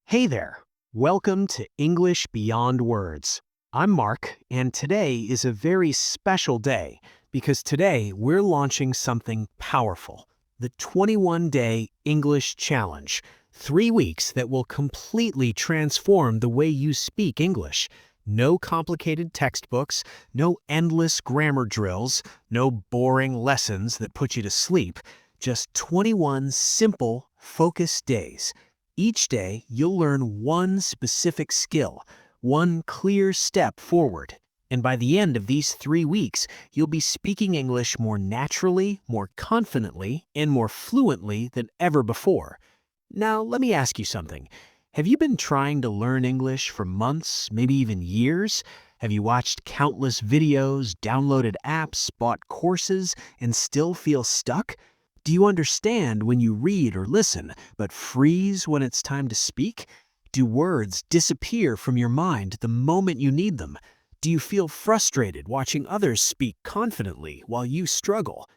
Hey there! Welcome to English Beyond Words. I'm Mark, and today is a very special day because today we're launching something powerful, the 21-Day English Challenge, 3 weeks that will completely transform the way you speak English. No complicated textbooks, no endless grammar drills, no boring lessons that put you to sleep, just 21 simple, focused days. Each day, you'll learn one specific skill, one clear step forward. And by the end of these 3 weeks, you'll be speaking English more naturally, more confidently, and more fluently than ever before. Now, let me ask you something. Have you been trying to learn English for months, maybe even years? Have you watched countless videos, downloaded apps, bought courses, and still feel stuck? Do you understand when you read or listen, but freeze when it's time to speak? Do words disappear from your mind the moment you need them? Do you feel frustrated watching others speak confidently while you struggle?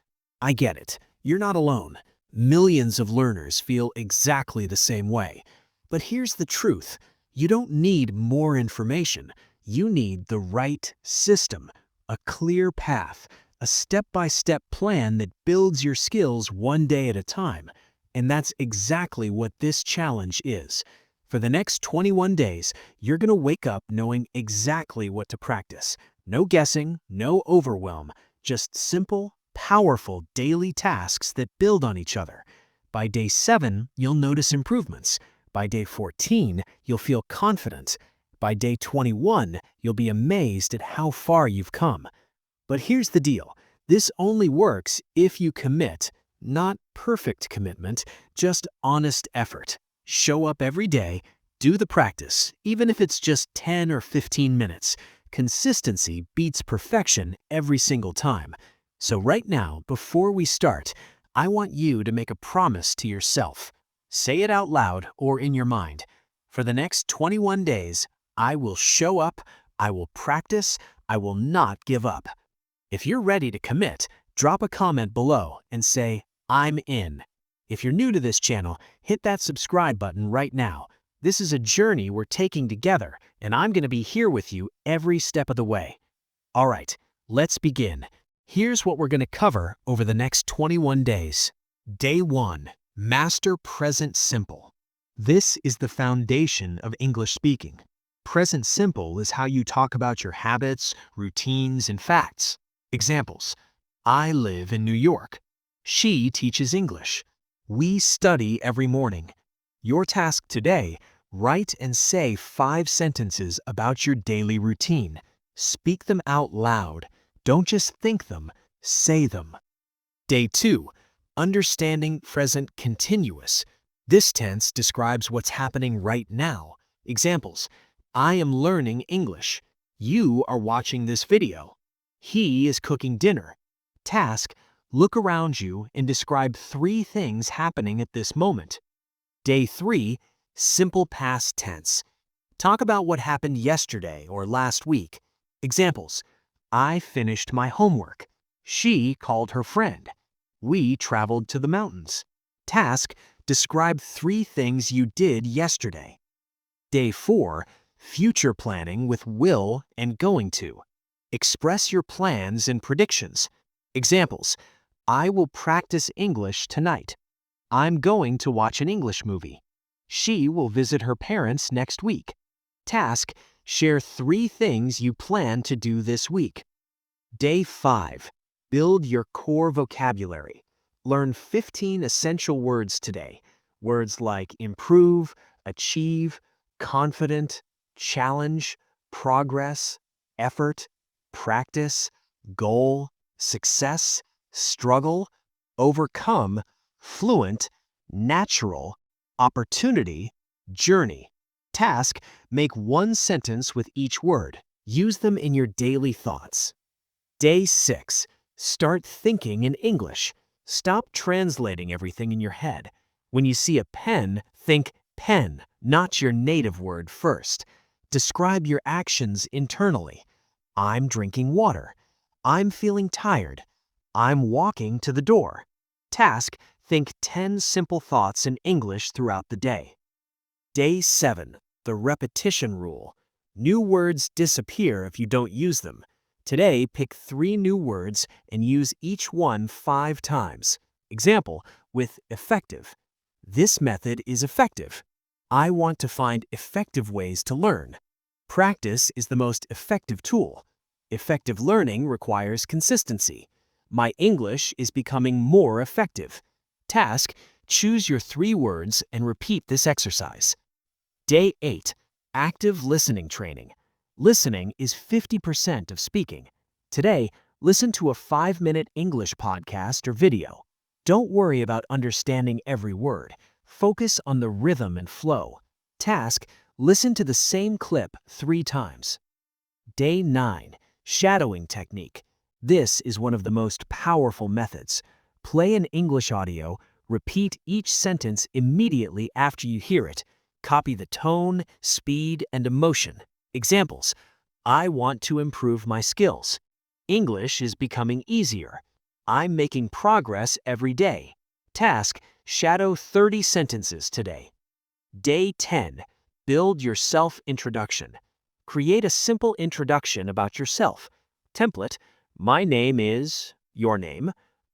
I get it. You're not alone. Millions of learners feel exactly the same way. But here's the truth. You don't need more information. You need the right system, a clear path, a step-by-step plan that builds your skills one day at a time. And that's exactly what this challenge is. For the next 21 days, you're going to wake up knowing exactly what to practice. No guessing, no overwhelm, just simple, powerful daily tasks that build on each other. By day 7, you'll notice improvements. By day 14, you'll feel confident. By day 21, you'll be amazed at how far you've come. But here's the deal. This only works if you commit, not perfect commitment, just honest effort. Show up every day, do the practice, even if it's just 10 or 15 minutes. Consistency beats perfection every single time. So right now, before we start, I want you to make a promise to yourself. Say it out loud or in your mind. For the next 21 days, I will show up, I will practice, I will not give up. If you're ready to commit, drop a comment below and say, I'm in. If you're new to this channel, hit that subscribe button right now. This is a journey we're taking together, and I'm going to be here with you every step of the way. All right, let's begin. Here's what we're going to cover over the next 21 days. Day 1. Master Present Simple. This is the foundation of English speaking. Present simple is how you talk about your habits, routines, and facts. Examples: I live in New York. She teaches English. We study every morning. Your task today: write and say 5 sentences about your daily routine. Speak them out loud. Don't just think them, say them. Day 2. Understanding present continuous. This tense describes what's happening right now. Examples: I am learning English. You are watching this video. He is cooking dinner. Task: look around you and describe 3 things happening at this moment. Day 3. Simple past tense. Talk about what happened yesterday or last week. Examples: I finished my homework. She called her friend. We traveled to the mountains. Task: describe 3 things you did yesterday. Day 4. Future planning with will and going to. Express your plans and predictions. Examples: I will practice English tonight. I'm going to watch an English movie. She will visit her parents next week. Task: share 3 things you plan to do this week. Day 5. Build your core vocabulary. Learn 15 essential words today. Words like improve, achieve, confident, challenge, progress, effort, practice, goal, success, struggle, overcome, fluent, natural, opportunity, journey. Task: make 1 sentence with each word. Use them in your daily thoughts. Day 6. Start thinking in English. Stop translating everything in your head. When you see a pen, think pen, not your native word first. Describe your actions internally. I'm drinking water. I'm feeling tired. I'm walking to the door. Task: think 10 simple thoughts in English throughout the day. Day 7, the repetition rule. New words disappear if you don't use them. Today, pick 3 new words and use each one 5 times. Example, with effective. This method is effective. I want to find effective ways to learn. Practice is the most effective tool. Effective learning requires consistency. My English is becoming more effective. Task, choose your 3 words and repeat this exercise. Day 8, active listening training. Listening is 50% of speaking. Today, listen to a 5-minute English podcast or video. Don't worry about understanding every word. Focus on the rhythm and flow. Task, listen to the same clip 3 times. Day 9, shadowing technique. This is one of the most powerful methods. Play an English audio, repeat each sentence immediately after you hear it. Copy the tone, speed, and emotion. Examples: I want to improve my skills. English is becoming easier. I'm making progress every day. Task, shadow 30 sentences today. Day 10, build your self-introduction. Create a simple introduction about yourself. Template: my name is your name.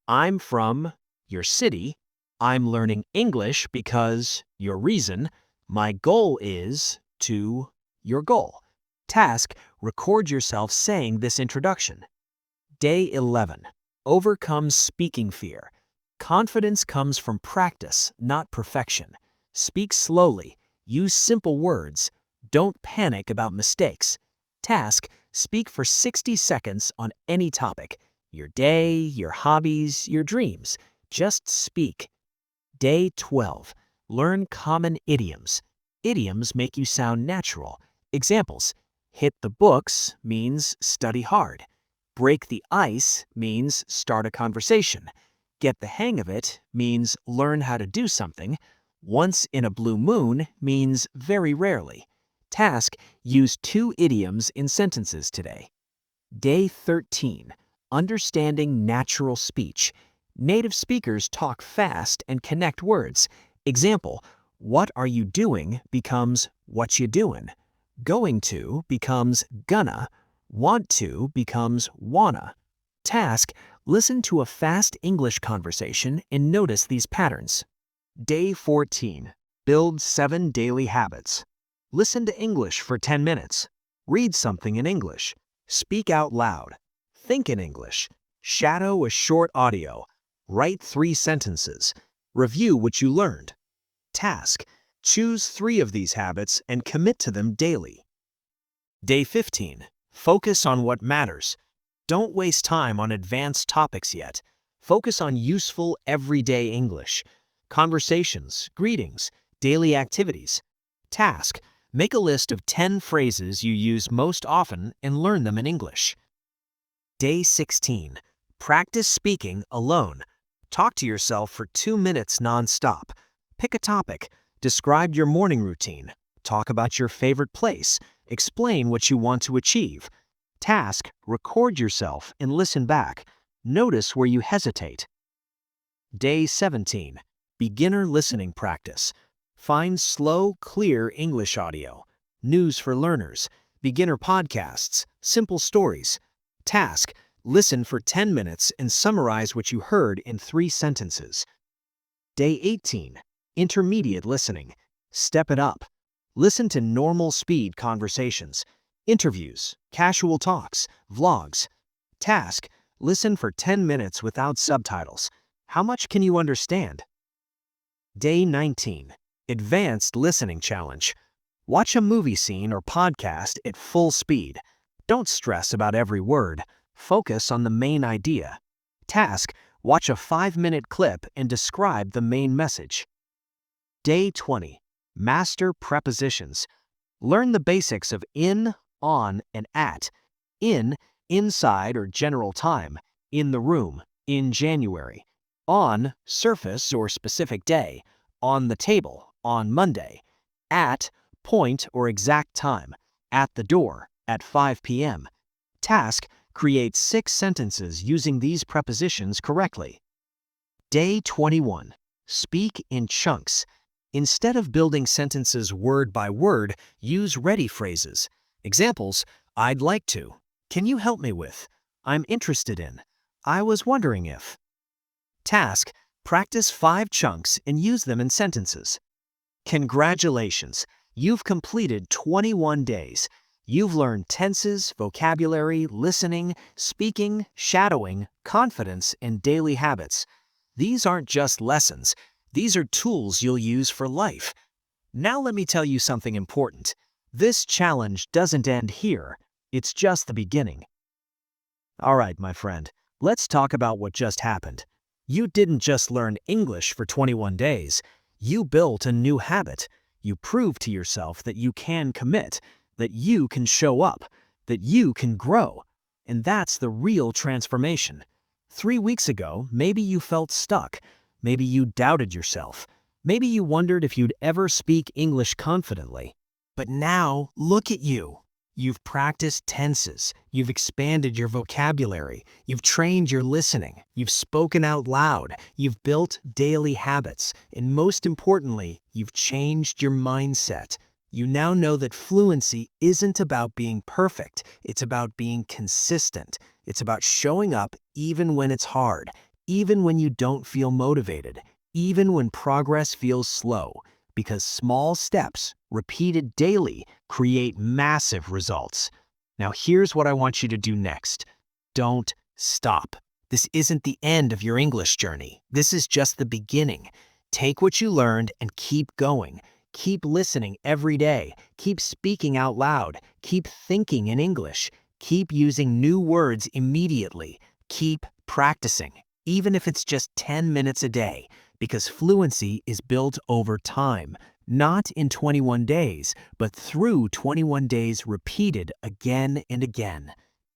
I'm from your city. I'm learning English because your reason. My goal is to your goal. Task, record yourself saying this introduction. Day 11, overcome speaking fear. Confidence comes from practice, not perfection. Speak slowly. Use simple words. Don't panic about mistakes. Task, speak for 60 seconds on any topic. Your day, your hobbies, your dreams. Just speak. Day 12, learn common idioms. Idioms make you sound natural. Examples: hit the books means study hard. Break the ice means start a conversation. Get the hang of it means learn how to do something. Once in a blue moon means very rarely. Task, use 2 idioms in sentences today. Day 13, understanding natural speech. Native speakers talk fast and connect words. Example, what are you doing becomes what you doing. Going to becomes gonna. Want to becomes wanna. Task, listen to a fast English conversation and notice these patterns. Day 14, build 7 daily habits. Listen to English for 10 minutes. Read something in English. Speak out loud. Think in English. Shadow a short audio. Write 3 sentences. Review what you learned. Task, choose 3 of these habits and commit to them daily. Day 15, focus on what matters. Don't waste time on advanced topics yet. Focus on useful, everyday English. Conversations, greetings, daily activities. Task, make a list of 10 phrases you use most often and learn them in English. Day 16, practice speaking alone. Talk to yourself for 2 minutes non-stop. Pick a topic. Describe your morning routine. Talk about your favorite place. Explain what you want to achieve. Task, record yourself and listen back. Notice where you hesitate. Day 17, beginner listening practice. Find slow, clear English audio. News for learners. Beginner podcasts. Simple stories. Task, listen for 10 minutes and summarize what you heard in 3 sentences. Day 18, intermediate listening. Step it up. Listen to normal speed conversations, interviews, casual talks, vlogs. Task, listen for 10 minutes without subtitles. How much can you understand? Day 19, advanced listening challenge. Watch a movie scene or podcast at full speed. Don't stress about every word. Focus on the main idea. Task, watch a 5-minute clip and describe the main message. Day 20, master prepositions. Learn the basics of in, on, and at. In, inside or general time. In the room. In January. On, surface or specific day. On the table. On Monday. At, point or exact time. At the door. At 5 p.m. Task, create 6 sentences using these prepositions correctly. Day 21, speak in chunks. Instead of building sentences word by word, use ready phrases. Examples: I'd like to. Can you help me with? I'm interested in. I was wondering if. Task: practice 5 chunks and use them in sentences. Congratulations! You've completed 21 days. You've learned tenses, vocabulary, listening, speaking, shadowing, confidence, and daily habits. These aren't just lessons. These are tools you'll use for life. Now let me tell you something important. This challenge doesn't end here. It's just the beginning. All right, my friend, let's talk about what just happened. You didn't just learn English for 21 days. You built a new habit. You proved to yourself that you can commit, that you can show up, that you can grow. And that's the real transformation. 3 weeks ago, maybe you felt stuck. Maybe you doubted yourself. Maybe you wondered if you'd ever speak English confidently. But now, look at you. You've practiced tenses, you've expanded your vocabulary, you've trained your listening, you've spoken out loud, you've built daily habits, and most importantly, you've changed your mindset. You now know that fluency isn't about being perfect, it's about being consistent. It's about showing up even when it's hard, even when you don't feel motivated, even when progress feels slow. Because small steps, repeated daily, create massive results. Now here's what I want you to do next. Don't stop. This isn't the end of your English journey. This is just the beginning. Take what you learned and keep going. Keep listening every day. Keep speaking out loud. Keep thinking in English. Keep using new words immediately. Keep practicing, even if it's just 10 minutes a day. Because fluency is built over time, not in 21 days, but through 21 days repeated again and again.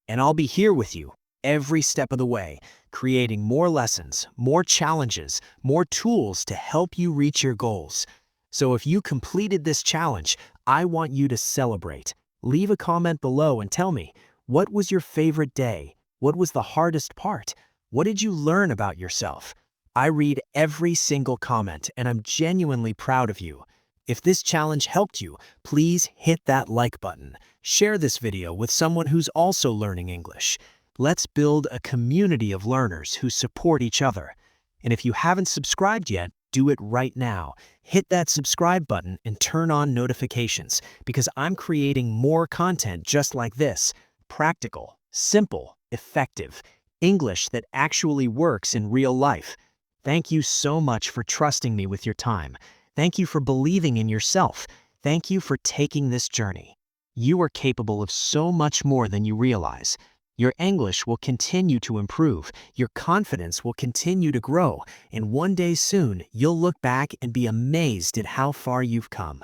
And I'll be here with you every step of the way, creating more lessons, more challenges, more tools to help you reach your goals. So if you completed this challenge, I want you to celebrate. Leave a comment below and tell me, what was your favorite day? What was the hardest part? What did you learn about yourself? I read every single comment, and I'm genuinely proud of you. If this challenge helped you, please hit that like button. Share this video with someone who's also learning English. Let's build a community of learners who support each other. And if you haven't subscribed yet, do it right now. Hit that subscribe button and turn on notifications, because I'm creating more content just like this. Practical, simple, effective. English that actually works in real life. Thank you so much for trusting me with your time. Thank you for believing in yourself. Thank you for taking this journey. You are capable of so much more than you realize. Your English will continue to improve. Your confidence will continue to grow. And one day soon, you'll look back and be amazed at how far you've come.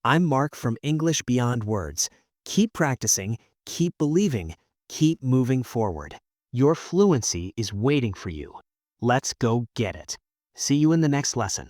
I'm Mark from English Beyond Words. Keep practicing, keep believing, keep moving forward. Your fluency is waiting for you. Let's go get it. See you in the next lesson.